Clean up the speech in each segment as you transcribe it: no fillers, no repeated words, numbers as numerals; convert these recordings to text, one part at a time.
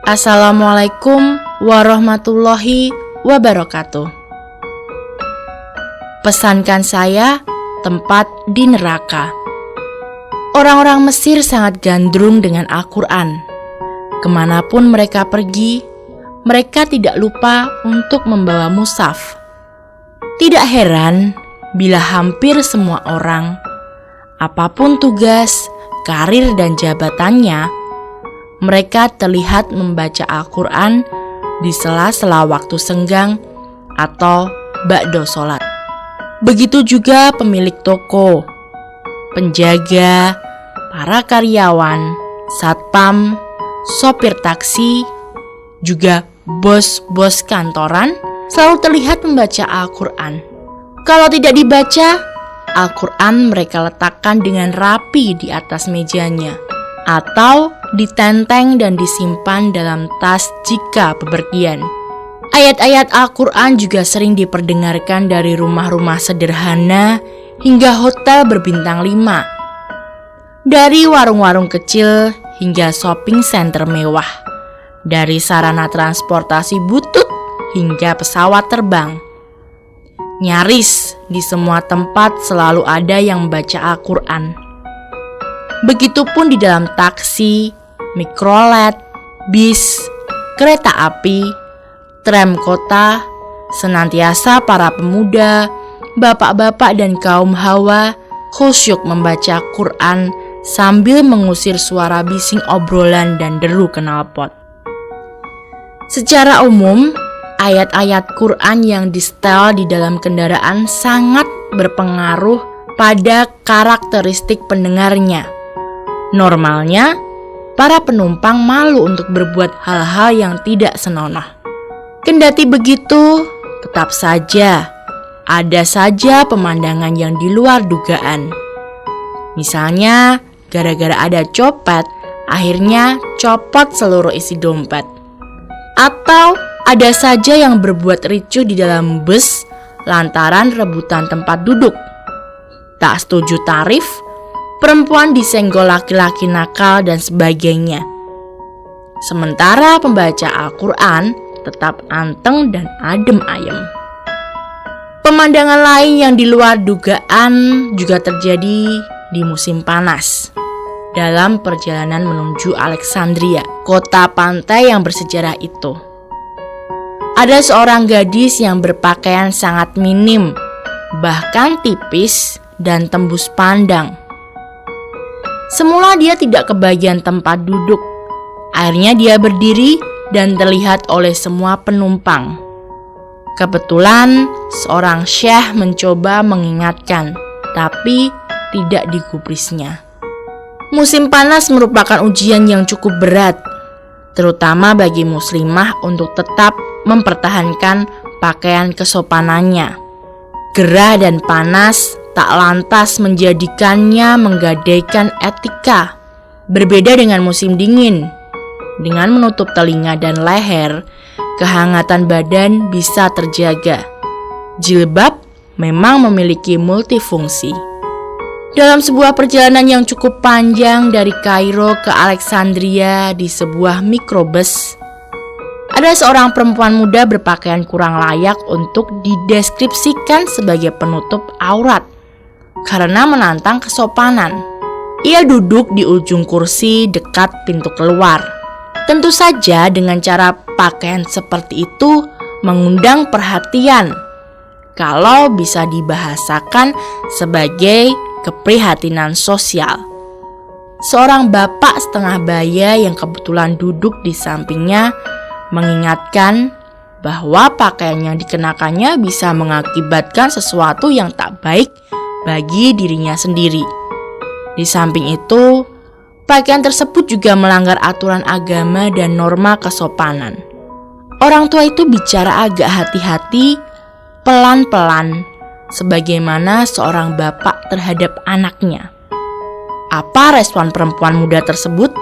Assalamualaikum warahmatullahi wabarakatuh. Pesankan saya tempat di neraka. Orang-orang Mesir sangat gandrung dengan Al-Quran. Kemanapun mereka pergi, mereka tidak lupa untuk membawa mushaf. Tidak heran bila hampir semua orang, apapun tugas, karir dan jabatannya, mereka terlihat membaca Al-Quran di sela-sela waktu senggang atau ba'da sholat. Begitu juga pemilik toko, penjaga, para karyawan, satpam, sopir taksi, juga bos-bos kantoran selalu terlihat membaca Al-Quran. Kalau tidak dibaca, Al-Quran mereka letakkan dengan rapi di atas mejanya, atau ditenteng dan disimpan dalam tas jika bepergian. Ayat-ayat Al-Quran juga sering diperdengarkan dari rumah-rumah sederhana hingga hotel berbintang 5. Dari warung-warung kecil hingga shopping center mewah. Dari sarana transportasi butut hingga pesawat terbang. Nyaris di semua tempat selalu ada yang membaca Al-Quran. Begitupun di dalam taksi, mikrolet, bis, kereta api, tram kota, senantiasa para pemuda, bapak-bapak dan kaum hawa khusyuk membaca Quran sambil mengusir suara bising obrolan dan deru knalpot. Secara umum, ayat-ayat Quran yang disetel di dalam kendaraan sangat berpengaruh pada karakteristik pendengarnya. Normalnya, para penumpang malu untuk berbuat hal-hal yang tidak senonoh. Kendati begitu, tetap saja ada saja pemandangan yang di luar dugaan. Misalnya, gara-gara ada copet, akhirnya copot seluruh isi dompet. Atau ada saja yang berbuat ricuh di dalam bus lantaran rebutan tempat duduk. Tak setuju tarif, perempuan disenggol laki-laki nakal dan sebagainya. Sementara pembaca Al-Quran tetap anteng dan adem ayem. Pemandangan lain yang di luar dugaan juga terjadi di musim panas. Dalam perjalanan menuju Alexandria, kota pantai yang bersejarah itu, ada seorang gadis yang berpakaian sangat minim, bahkan tipis dan tembus pandang. Semula dia tidak kebagian tempat duduk. Akhirnya dia berdiri dan terlihat oleh semua penumpang. Kebetulan seorang syekh mencoba mengingatkan, tapi tidak digubrisnya. Musim panas merupakan ujian yang cukup berat, terutama bagi muslimah untuk tetap mempertahankan pakaian kesopanannya. Gerah dan panas tak lantas menjadikannya menggadaikan etika. Berbeda dengan musim dingin. Dengan menutup telinga dan leher, kehangatan badan bisa terjaga. Jilbab memang memiliki multifungsi. Dalam sebuah perjalanan yang cukup panjang dari Kairo ke Alexandria di sebuah mikrobus, ada seorang perempuan muda berpakaian kurang layak untuk dideskripsikan sebagai penutup aurat karena menantang kesopanan. Ia duduk di ujung kursi dekat pintu keluar. Tentu saja dengan cara pakaian seperti itu mengundang perhatian, kalau bisa dibahasakan sebagai keprihatinan sosial. Seorang bapak setengah baya yang kebetulan duduk di sampingnya mengingatkan bahwa pakaian yang dikenakannya bisa mengakibatkan sesuatu yang tak baik bagi dirinya sendiri. Di samping itu, pakaian tersebut juga melanggar aturan agama dan norma kesopanan. Orang tua itu bicara agak hati-hati, pelan-pelan, sebagaimana seorang bapak terhadap anaknya. Apa respon perempuan muda tersebut?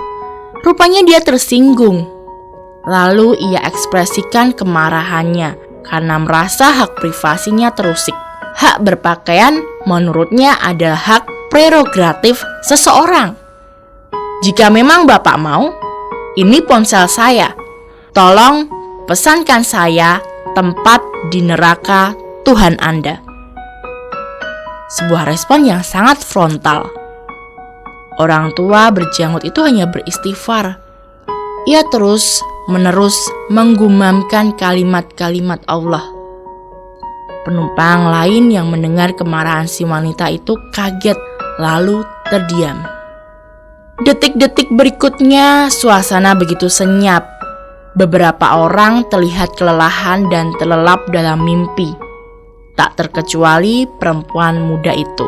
Rupanya dia tersinggung. Lalu ia ekspresikan kemarahannya karena merasa hak privasinya terusik. Hak berpakaian menurutnya adalah hak prerogatif seseorang. Jika memang Bapak mau, ini ponsel saya, Tolong pesankan saya tempat di neraka Tuhan Anda." Sebuah respon yang sangat frontal. Orang tua berjanggut itu hanya beristighfar. Ia terus-menerus menggumamkan kalimat-kalimat Allah. Penumpang lain yang mendengar kemarahan si wanita itu kaget lalu terdiam. Detik-detik berikutnya suasana begitu senyap. Beberapa orang terlihat kelelahan dan terlelap dalam mimpi. Tak terkecuali perempuan muda itu.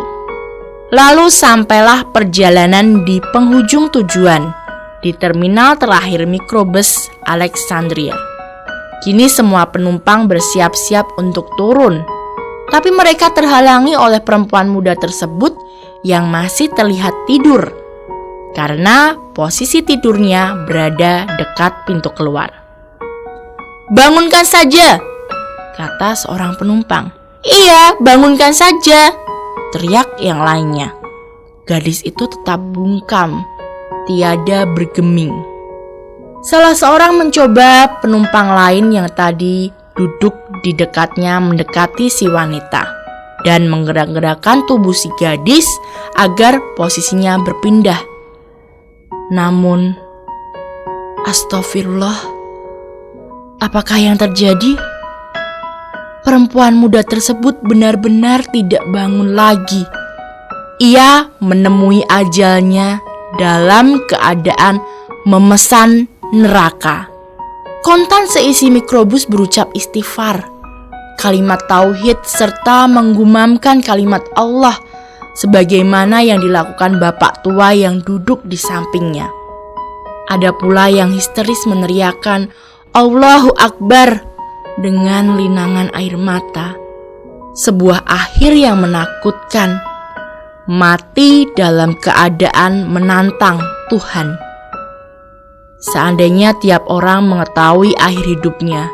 Lalu sampailah perjalanan di penghujung tujuan, di terminal terakhir mikrobus Alexandria. Kini semua penumpang bersiap-siap untuk turun, tapi mereka terhalangi oleh perempuan muda tersebut yang masih terlihat tidur, karena posisi tidurnya berada dekat pintu keluar. "Bangunkan saja," kata seorang penumpang. "Iya, bangunkan saja," teriak yang lainnya. Gadis itu tetap bungkam, tiada bergeming. Salah seorang mencoba penumpang lain yang tadi duduk di dekatnya mendekati si wanita dan menggerak-gerakkan tubuh si gadis agar posisinya berpindah. Namun, astagfirullah, apakah yang terjadi? Perempuan muda tersebut benar-benar tidak bangun lagi. Ia menemui ajalnya dalam keadaan memesan neraka. Kontan seisi mikrobus berucap istighfar, kalimat tauhid serta menggumamkan kalimat Allah sebagaimana yang dilakukan bapak tua yang duduk di sampingnya. Ada pula yang histeris meneriakkan Allahu Akbar dengan linangan air mata. Sebuah akhir yang menakutkan, mati dalam keadaan menantang Tuhan. Seandainya tiap orang mengetahui akhir hidupnya,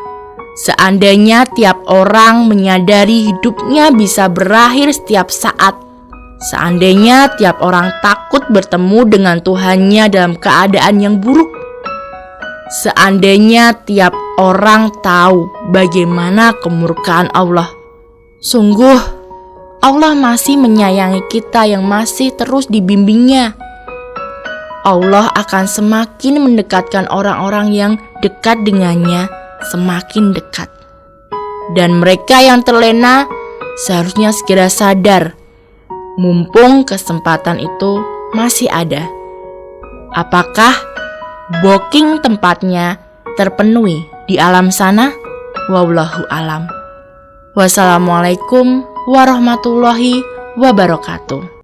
seandainya tiap orang menyadari hidupnya bisa berakhir setiap saat, seandainya tiap orang takut bertemu dengan Tuhannya dalam keadaan yang buruk, seandainya tiap orang tahu bagaimana kemurkaan Allah, sungguh Allah masih menyayangi kita yang masih terus dibimbingnya. Allah akan semakin mendekatkan orang-orang yang dekat dengannya semakin dekat. Dan mereka yang terlena seharusnya segera sadar, mumpung kesempatan itu masih ada. Apakah booking tempatnya terpenuhi di alam sana? Wallahu alam. Wassalamualaikum warahmatullahi wabarakatuh.